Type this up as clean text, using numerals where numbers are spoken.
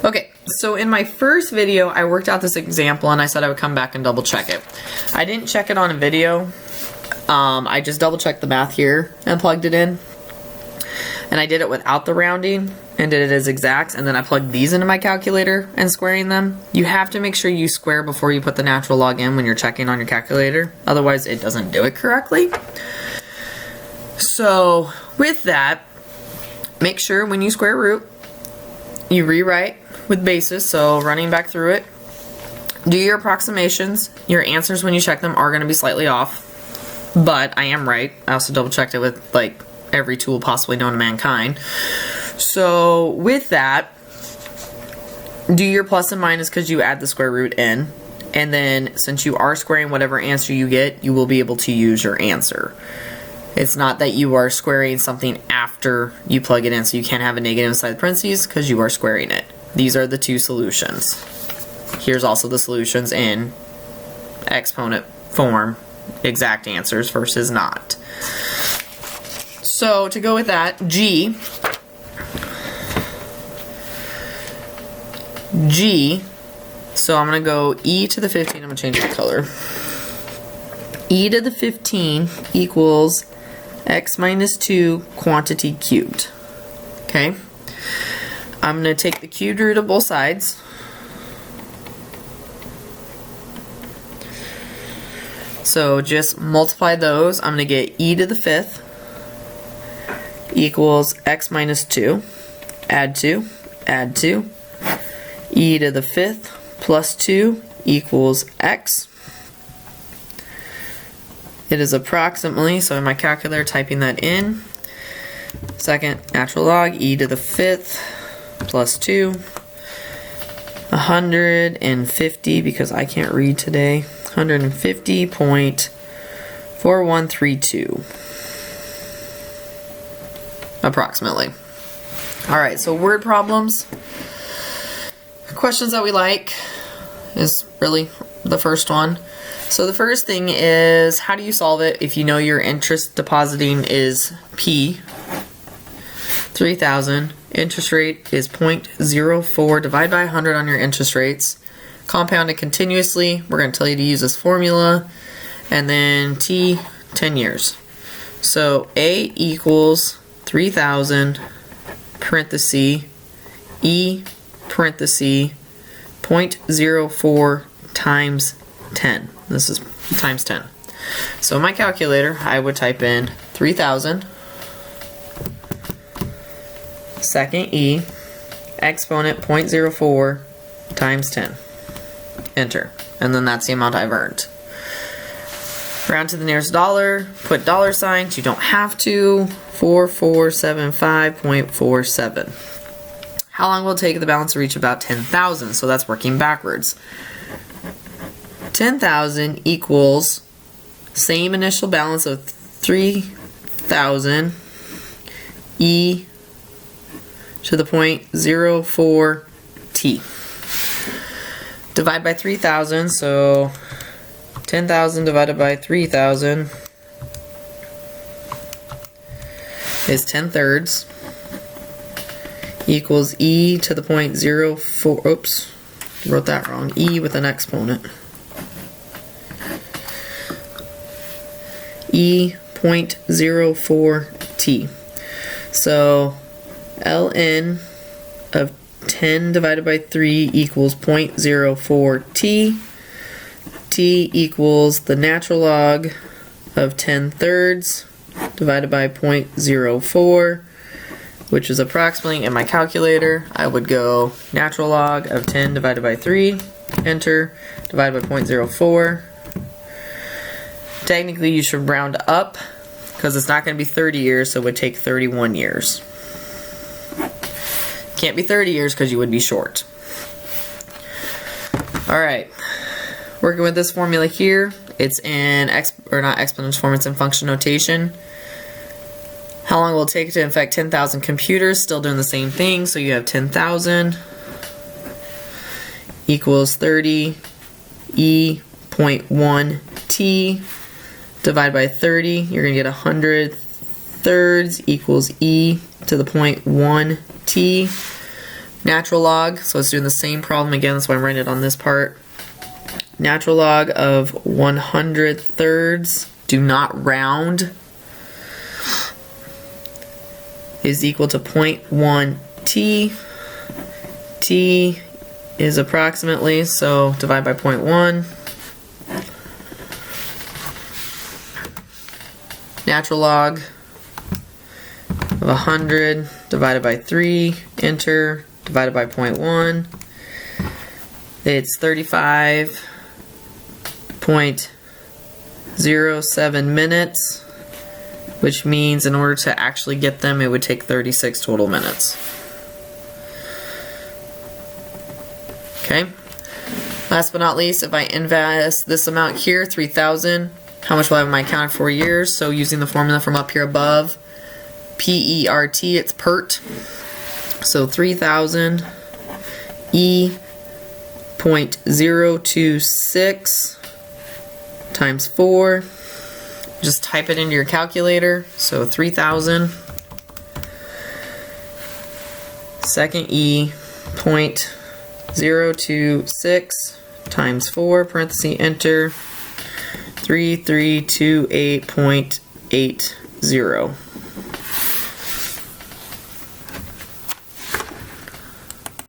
Okay, so in my first video, I worked out this example and I said I would come back and double check it. I didn't check it on a video. I just double checked the math here and plugged it in. And I did it without the rounding and did it as exacts, and then I plugged these into my calculator and squaring them. You have to make sure you square before you put the natural log in when you're checking on your calculator. Otherwise, it doesn't do it correctly. So with that, make sure when you square root, you rewrite with basis, so running back through it. Do your approximations. Your answers when you check them are going to be slightly off, but I am right. I also double checked it with like every tool possibly known to mankind. So with that, do your plus and minus because you add the square root in, and then since you are squaring whatever answer you get, you will be able to use your answer. It's not that you are squaring something after you plug it in, so you can't have a negative inside the parentheses because you are squaring it. These are the two solutions. Here's also the solutions in exponent form, exact answers versus not. So to go with that, G, so I'm going to go e to the 15, I'm going to change the color. E to the 15 equals x minus 2 quantity cubed. Okay? I'm going to take the cubed root of both sides. So just multiply those. I'm going to get e to the 5th equals x minus 2. Add 2. Add 2. E to the 5th plus 2 equals x. It is approximately, so in my calculator typing that in, second natural log e to the 5th plus 2, 150, because I can't read today, 150.4132 approximately. Alright, so word problems. Questions that we like is really the first one. So the first thing is, how do you solve it if you know your interest depositing is P, 3,000, interest rate is 0.04, divide by 100 on your interest rates, compound it continuously, we're going to tell you to use this formula, and then T, 10 years. So A equals 3,000, parenthesis, E, parenthesis, 0.04 times 10. This is times 10. So in my calculator, I would type in 3,000, second E, exponent 0.04 times 10. Enter. And then that's the amount I've earned. Round to the nearest dollar, put dollar signs, you don't have to, 4475.47. How long will it take the balance to reach about 10,000? So that's working backwards. 10,000 equals same initial balance of 3,000 e to the 0.04 t. Divide by 3,000, so 10,000 divided by 3,000 is 10/3 equals e to the 0.04, oops, wrote that wrong, e with an exponent. E 0.04 t. So ln of 10 divided by 3 equals 0.04 t. T equals the natural log of 10/3 divided by 0.04, which is approximately, in my calculator, I would go natural log of 10 divided by 3, enter, divided by 0.04. Technically, you should round up because it's not going to be 30 years, so it would take 31 years. Can't be 30 years because you would be short. Alright, working with this formula here, it's in, not exponential form, it's in function notation. How long will it take to infect 10,000 computers? Still doing the same thing, so you have 10,000 equals 30 e 0.1 t. Divide by 30, you're going to get 100 thirds equals e to the 0.1 t. Natural log, so it's doing the same problem again, that's why I'm writing it on this part. Natural log of 100 thirds, do not round, is equal to 0.1 t. T is approximately, so divide by 0.1. Natural log of 100 divided by 3, enter, divided by 0.1. It's 35.07 minutes, which means in order to actually get them, it would take 36 total minutes. Okay. Last but not least, if I invest this amount here, 3,000, how much will I have in my account for 4 years? So using the formula from up here above, PERT, it's PERT. So 3,000 E.026 times 4. Just type it into your calculator. So 3,000. Second E.026 times 4, parenthesis, enter, 3328.80.